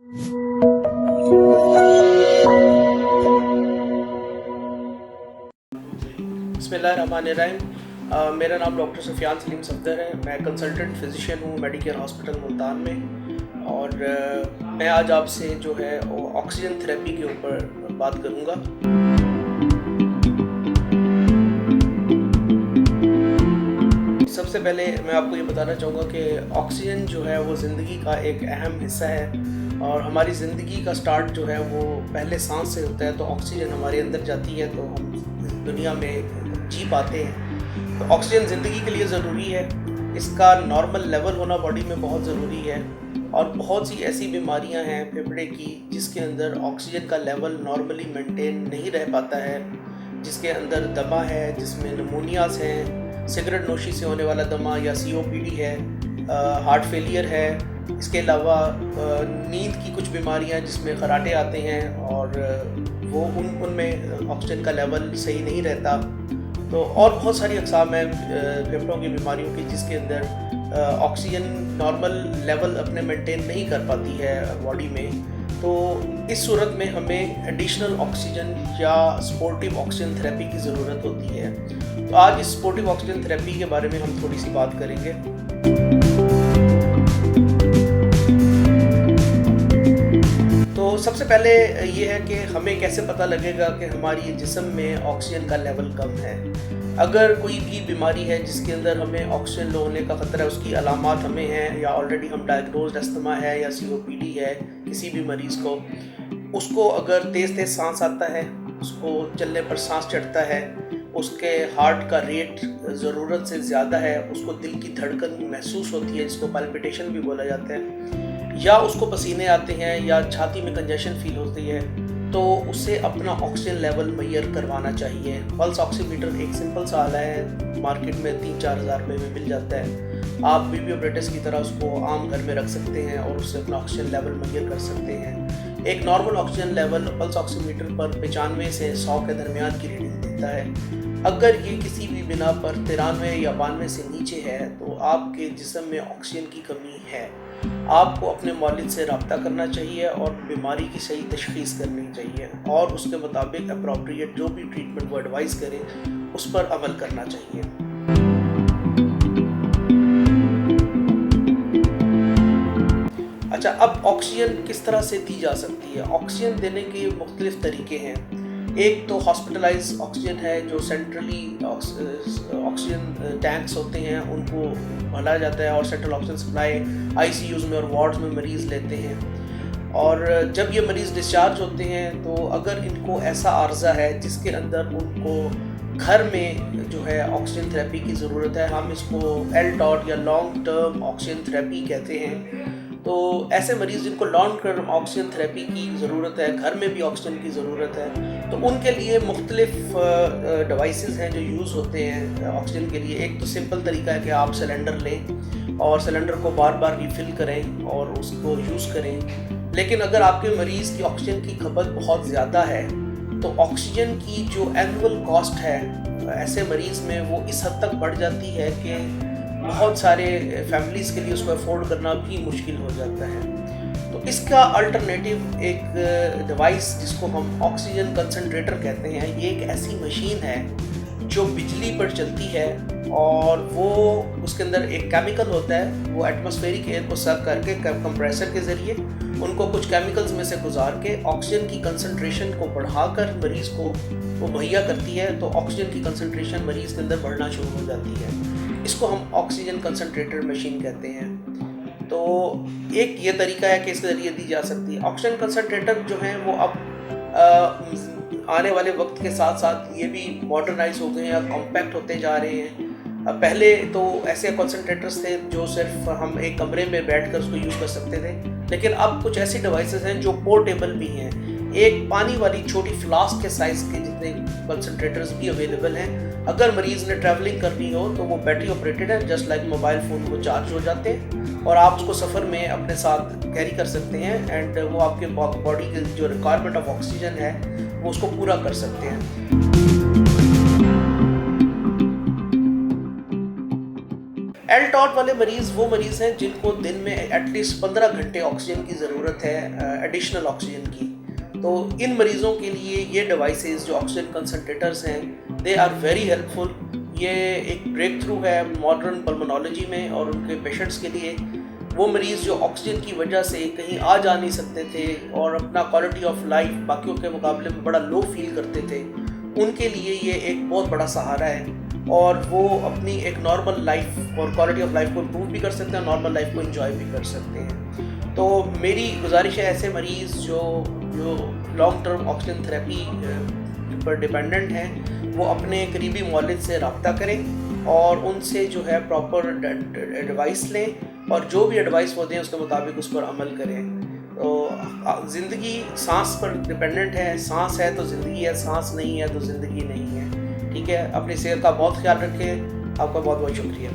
बिस्मिल्लाहिर्रहमानिर्रहीम। मेरा नाम डॉक्टर सुफियान सलीम सफदर है। मैं कंसल्टेंट फिजिशियन हूँ मेडिकेयर हॉस्पिटल मुल्तान में, और मैं आज आपसे जो है वो ऑक्सीजन थेरेपी के ऊपर बात करूँगा। सबसे पहले मैं आपको ये बताना चाहूँगा कि ऑक्सीजन जो है वो ज़िंदगी का एक अहम हिस्सा है, और हमारी ज़िंदगी का स्टार्ट जो है वो पहले सांस से होता है। तो ऑक्सीजन हमारे अंदर जाती है तो हम दुनिया में जी पाते हैं। तो ऑक्सीजन ज़िंदगी के लिए ज़रूरी है। इसका नॉर्मल लेवल होना बॉडी में बहुत ज़रूरी है, और बहुत सी ऐसी बीमारियां हैं फेफड़े की जिसके अंदर ऑक्सीजन का लेवल नॉर्मली मेंटेन नहीं रह पाता है, जिसके अंदर दमा है, जिसमें निमोनियाज हैं, सिगरेट नोशी से होने वाला दमा या COPD है, हार्ट फेलियर है। इसके अलावा नींद की कुछ बीमारियां जिसमें खराटे आते हैं, और वो उनमें ऑक्सीजन का लेवल सही नहीं रहता। तो और बहुत सारी अक़साम हैं फेफड़ों की बीमारियों की जिसके अंदर ऑक्सीजन नॉर्मल लेवल अपने मेंटेन नहीं कर पाती है बॉडी में। तो इस सूरत में हमें एडिशनल ऑक्सीजन या सपोर्टिव ऑक्सीजन थेरेपी की ज़रूरत होती है। तो आज इस सपोर्टिव ऑक्सीजन थेरेपी के बारे में हम थोड़ी सी बात करेंगे। तो सबसे पहले ये है कि हमें कैसे पता लगेगा कि हमारी जिस्म में ऑक्सीजन का लेवल कम है। अगर कोई भी बीमारी है जिसके अंदर हमें ऑक्सीजन लो होने का ख़तरा है, उसकी अलामात हमें हैं, या ऑलरेडी हम डायग्नोज्ड अस्थमा है या COPD है किसी भी मरीज़ को, उसको अगर तेज़ तेज़ सांस आता है, उसको चलने पर सांस चढ़ता है, उसके हार्ट का रेट ज़रूरत से ज़्यादा है, उसको दिल की धड़कन महसूस होती है जिसको पैल्पिटेशन भी बोला जाता है, या उसको पसीने आते हैं या छाती में कंजेशन फील होती है, तो उसे अपना ऑक्सीजन लेवल मेजर करवाना चाहिए। पल्स ऑक्सीमीटर एक सिंपल सा आला है, मार्केट में 3-4 हज़ार रुपये में मिल जाता है। आप बीपी ऑपरेटर्स की तरह उसको आम घर में रख सकते हैं और उससे अपना ऑक्सीजन लेवल मेजर कर सकते हैं। एक normal oxygen level pulse oximeter पर 95 से 100 के दरमियान की रीडिंग देता है। अगर ये किसी भी बिना पर 93 या 92 से नीचे है तो आपके जिस्म में ऑक्सीजन की कमी है। आपको अपने मौलिद से रब्ता करना चाहिए और बीमारी की सही तशख़ीस करनी चाहिए, और उसके मुताबिक अप्रोप्रिएट जो भी ट्रीटमेंट वो एडवाइस करें उस पर अमल करना चाहिए। अच्छा, अब ऑक्सीजन किस तरह से दी जा सकती है? ऑक्सीजन देने के मुख्तलिफ तरीके हैं। एक तो हॉस्पिटलाइज ऑक्सीजन है, जो सेंट्रली ऑक्सीजन टैंक्स होते हैं उनको भरा जाता है और सेंट्रल ऑक्सीजन सप्लाई ICUs में और वार्ड्स में मरीज़ लेते हैं। और जब ये मरीज़ डिस्चार्ज होते हैं तो अगर इनको ऐसा आर्ज़ा है जिसके अंदर उनको घर में जो है ऑक्सीजन थेरेपी की ज़रूरत है, हम इसको LTOT या लॉन्ग टर्म ऑक्सीजन थेरेपी कहते हैं। तो ऐसे मरीज़ जिनको लॉन्ग टर्म ऑक्सीजन थेरेपी की ज़रूरत है, घर में भी ऑक्सीजन की ज़रूरत है, तो उनके लिए मुख्तलिफ डिवाइसेस हैं जो यूज़ होते हैं ऑक्सीजन के लिए। एक तो सिंपल तरीका है कि आप सिलेंडर लें और सिलेंडर को बार बार रिफ़िल करें और उसको यूज़ करें। लेकिन अगर आपके मरीज़ की ऑक्सीजन की खपत बहुत ज़्यादा है तो ऑक्सीजन की जो एनुअल कॉस्ट है ऐसे मरीज़ में वो इस हद तक बढ़ जाती है कि बहुत सारे फैमिलीज़ के लिए उसको अफोर्ड करना भी मुश्किल हो जाता है। तो इसका अल्टरनेटिव एक डिवाइस जिसको हम ऑक्सीजन कंसंट्रेटर कहते हैं, ये एक ऐसी मशीन है जो बिजली पर चलती है, और वो उसके अंदर एक केमिकल होता है, वो एटमॉस्फेरिक एयर को सक करके कंप्रेसर के ज़रिए उनको कुछ केमिकल्स में से गुजार के ऑक्सीजन की कंसंट्रेशन को बढ़ाकर मरीज़ को वो मुहैया करती है। तो ऑक्सीजन की कंसंट्रेशन मरीज़ के अंदर बढ़ना शुरू हो जाती है। इसको हम ऑक्सीजन कंसंट्रेटर मशीन कहते हैं। तो एक ये तरीका है कि इसके ज़रिए दी जा सकती है। ऑक्सीजन कंसंट्रेटर जो हैं वो अब आने वाले वक्त के साथ साथ ये भी मॉडर्नाइज हो गए हैं और कॉम्पैक्ट होते जा रहे हैं। पहले तो ऐसे कंसंट्रेटर्स थे जो सिर्फ हम एक कमरे में बैठकर उसको यूज़ कर सकते थे, लेकिन अब कुछ ऐसी डिवाइसेस हैं जो पोर्टेबल भी हैं। एक पानी वाली छोटी फ्लास्क के साइज़ के जितने कंसंट्रेटर्स भी अवेलेबल हैं। अगर मरीज़ ने ट्रैवलिंग करनी हो तो वो बैटरी ऑपरेटेड है, जस्ट लाइक मोबाइल फ़ोन को चार्ज हो जाते हैं और आप उसको सफ़र में अपने साथ कैरी कर सकते हैं, एंड वो आपके बॉडी के जो रिक्वायरमेंट ऑफ ऑक्सीजन है वो उसको पूरा कर सकते हैं। बैरेंट ऑट वाले मरीज़ वो मरीज़ हैं जिनको दिन में एटलीस्ट 15 घंटे ऑक्सीजन की ज़रूरत है, एडिशनल ऑक्सीजन की। तो इन मरीज़ों के लिए ये डिवाइसेस जो ऑक्सीजन कंसंट्रेटर्स हैं, दे आर वेरी हेल्पफुल। ये एक ब्रेक थ्रू है मॉडर्न पल्मोनोलॉजी में, और उनके पेशेंट्स के लिए, वो मरीज़ जो ऑक्सीजन की वजह से कहीं आ जा नहीं सकते थे और अपना क्वालिटी ऑफ लाइफ बाकियों के मुकाबले में बड़ा लो फील करते थे, उनके लिए ये एक बहुत बड़ा सहारा है, और वो अपनी एक नॉर्मल लाइफ और क्वालिटी ऑफ लाइफ को इम्प्रूव भी कर सकते हैं, नॉर्मल लाइफ को एंजॉय भी कर सकते हैं। तो मेरी गुजारिश है ऐसे मरीज़ जो लॉन्ग टर्म ऑक्सीजन थेरेपी पर डिपेंडेंट हैं, वो अपने करीबी मुअल्लिज से रब्ता करें और उनसे जो है प्रॉपर एडवाइस लें, और जो भी एडवाइस वो दें उसके मुताबिक उस पर अमल करें। तो ज़िंदगी सांस पर डिपेंडेंट है, सांस है तो ज़िंदगी है, सांस नहीं है तो ज़िंदगी नहीं है। ठीक है, अपनी सेहत का बहुत ख्याल रखें। आपका बहुत बहुत शुक्रिया।